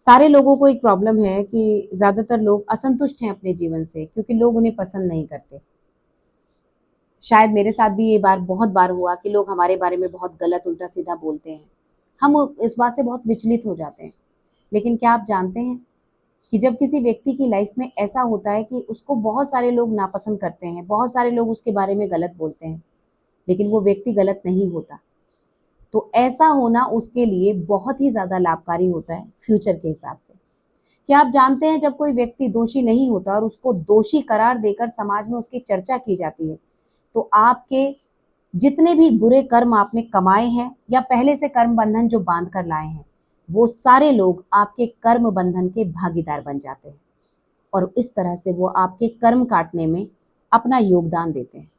सारे लोगों को एक प्रॉब्लम है कि ज़्यादातर लोग असंतुष्ट हैं अपने जीवन से क्योंकि लोग उन्हें पसंद नहीं करते। शायद मेरे साथ भी ये बार बहुत बार हुआ कि लोग हमारे बारे में बहुत गलत उल्टा-सीधा बोलते हैं। हम इस बात से बहुत विचलित हो जाते हैं। लेकिन क्या आप जानते हैं कि जब किसी व्यक्ति की लाइफ में ऐसा होता है कि उसको बहुत सारे लोग नापसंद करते हैं, बहुत सारे लोग उसके बारे में गलत बोलते हैं, लेकिन वो व्यक्ति गलत नहीं होता। तो ऐसा होना उसके लिए बहुत ही ज़्यादा लाभकारी होता है फ्यूचर के हिसाब से। क्या आप जानते हैं जब कोई व्यक्ति दोषी नहीं होता और उसको दोषी करार देकर समाज में उसकी चर्चा की जाती है, तो आपके जितने भी बुरे कर्म आपने कमाए हैं या पहले से कर्म बंधन जो बांध कर लाए हैं, वो सारे लोग आपके कर्म बंधन के भागीदार बन जाते हैं और इस तरह से वो आपके कर्म काटने में अपना योगदान देते हैं,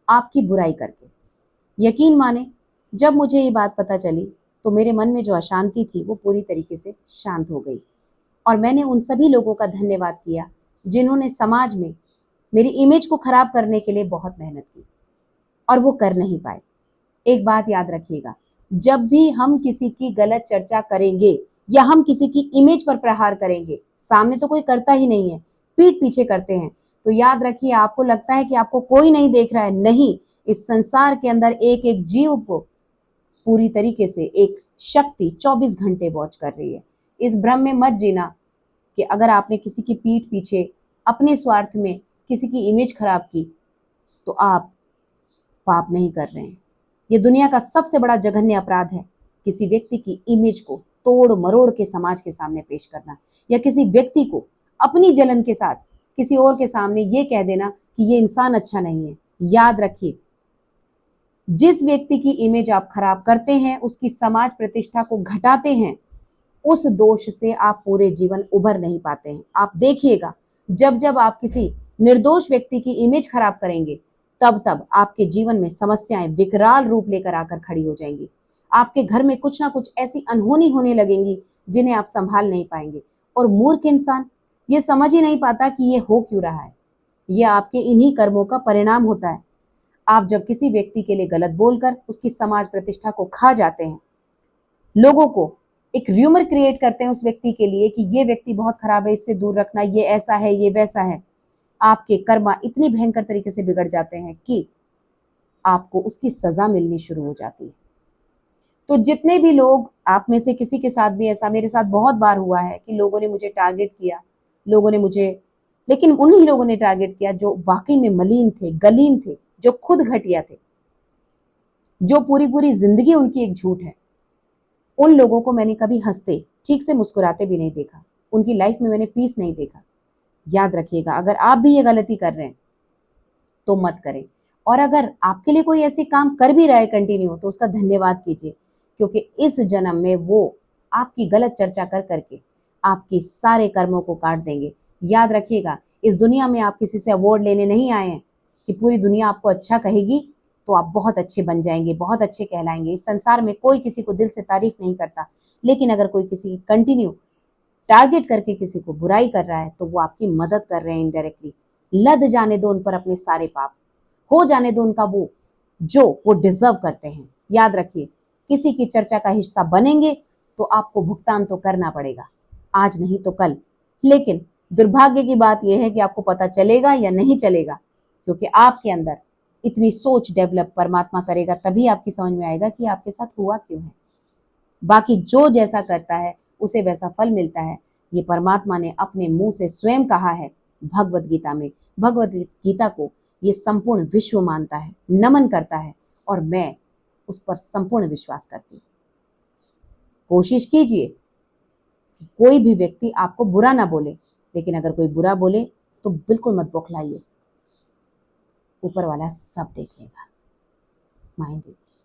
आपकी बुराई करके। यकीन माने, जब मुझे ये बात पता चली तो मेरे मन में जो अशांति थी वो पूरी तरीके से शांत हो गई और मैंने उन सभी लोगों का धन्यवाद किया जिन्होंने समाज में मेरी इमेज को खराब करने के लिए बहुत मेहनत की और वो कर नहीं पाए। एक बात याद रखिएगा, जब भी हम किसी की गलत चर्चा करेंगे या हम किसी की इमेज पर प्रहार करेंगे, सामने तो कोई करता ही नहीं है, पीठ पीछे करते हैं, तो याद रखिए आपको लगता है कि आपको कोई नहीं देख रहा है। नहीं, इस संसार के अंदर एक एक जीव को पूरी तरीके से एक शक्ति 24 घंटे वॉच कर रही है। इस भ्रम में मत जीना कि अगर आपने किसी की पीठ पीछे अपने स्वार्थ में किसी की इमेज खराब की तो आप पाप नहीं कर रहे हैं। ये दुनिया का सबसे बड़ा जघन्य अपराध है, किसी व्यक्ति की इमेज को तोड़ मरोड़ के समाज के सामने पेश करना या किसी व्यक्ति को अपनी जलन के साथ किसी और के सामने ये कह देना कि ये इंसान अच्छा नहीं है। याद रखिए, जिस व्यक्ति की इमेज आप खराब करते हैं, उसकी समाज प्रतिष्ठा को घटाते हैं, उस दोष से आप पूरे जीवन उभर नहीं पाते हैं। आप देखिएगा, जब जब आप किसी निर्दोष व्यक्ति की इमेज खराब करेंगे, तब तब आपके जीवन में समस्याएं विकराल रूप लेकर आकर खड़ी हो जाएंगी। आपके घर में कुछ ना कुछ ऐसी अनहोनी होने लगेंगी जिन्हें आप संभाल नहीं पाएंगे और मूर्ख इंसान ये समझ ही नहीं पाता कि ये हो क्यों रहा है। ये आपके इन्हीं कर्मों का परिणाम होता है। आप जब किसी व्यक्ति के लिए गलत बोलकर उसकी समाज प्रतिष्ठा को खा जाते हैं, लोगों को एक र्यूमर क्रिएट करते हैं उस व्यक्ति के लिए कि ये व्यक्ति बहुत खराब है, इससे दूर रखना, ये ऐसा है, ये वैसा है, आपके कर्म इतनी भयंकर तरीके से बिगड़ जाते हैं कि आपको उसकी सजा मिलनी शुरू हो जाती है। तो जितने भी लोग, आप में से किसी के साथ भी ऐसा मेरे साथ बहुत बार हुआ है कि लोगों ने मुझे टारगेट किया, लोगों ने मुझे, लेकिन उन्हीं लोगों ने टारगेट किया जो वाकई में मलिन थे, गलीन थे, जो खुद घटिया थे, जो पूरी पूरी जिंदगी उनकी एक झूठ है। उन लोगों को मैंने कभी हंसते, ठीक से मुस्कुराते भी नहीं देखा, उनकी लाइफ में मैंने पीस नहीं देखा। याद रखिएगा, अगर आप भी ये गलती कर रहे हैं तो मत करें, और अगर आपके लिए कोई ऐसे काम कर भी रहा है कंटिन्यू, तो उसका धन्यवाद कीजिए, क्योंकि इस जन्म में वो आपकी गलत चर्चा कर करके आपके सारे कर्मों को काट देंगे। याद रखिएगा, इस दुनिया में आप किसी से अवार्ड लेने नहीं आए हैं कि पूरी दुनिया आपको अच्छा कहेगी तो आप बहुत अच्छे बन जाएंगे, बहुत अच्छे कहलाएंगे। इस संसार में कोई किसी को दिल से तारीफ नहीं करता, लेकिन अगर कोई किसी की कंटिन्यू टारगेट करके किसी को बुराई कर रहा है तो वो आपकी मदद कर रहे हैं इनडायरेक्टली। लद जाने दो उन पर अपने सारे पाप, हो जाने दो उनका वो जो वो डिजर्व करते हैं। याद रखिए, किसी की चर्चा का हिस्सा बनेंगे तो आपको भुगतान तो करना पड़ेगा, आज नहीं तो कल। लेकिन दुर्भाग्य की बात यह है कि आपको पता चलेगा या नहीं चलेगा, क्योंकि आपके अंदर इतनी सोच डेवलप परमात्मा करेगा, तभी आपकी समझ में आएगा कि आपके साथ हुआ क्यों है। बाकी जो जैसा करता है उसे वैसा फल मिलता है, ये परमात्मा ने अपने मुंह से स्वयं कहा है भगवत गीता में। भगवत गीता को ये संपूर्ण विश्व मानता है, नमन करता है, और मैं उस पर संपूर्ण विश्वास करती हूँ। कोशिश कीजिए कि कोई भी व्यक्ति आपको बुरा ना बोले, लेकिन अगर कोई बुरा बोले तो बिल्कुल मत बौखलाइए, ऊपर वाला सब देख लेगा। Mind it.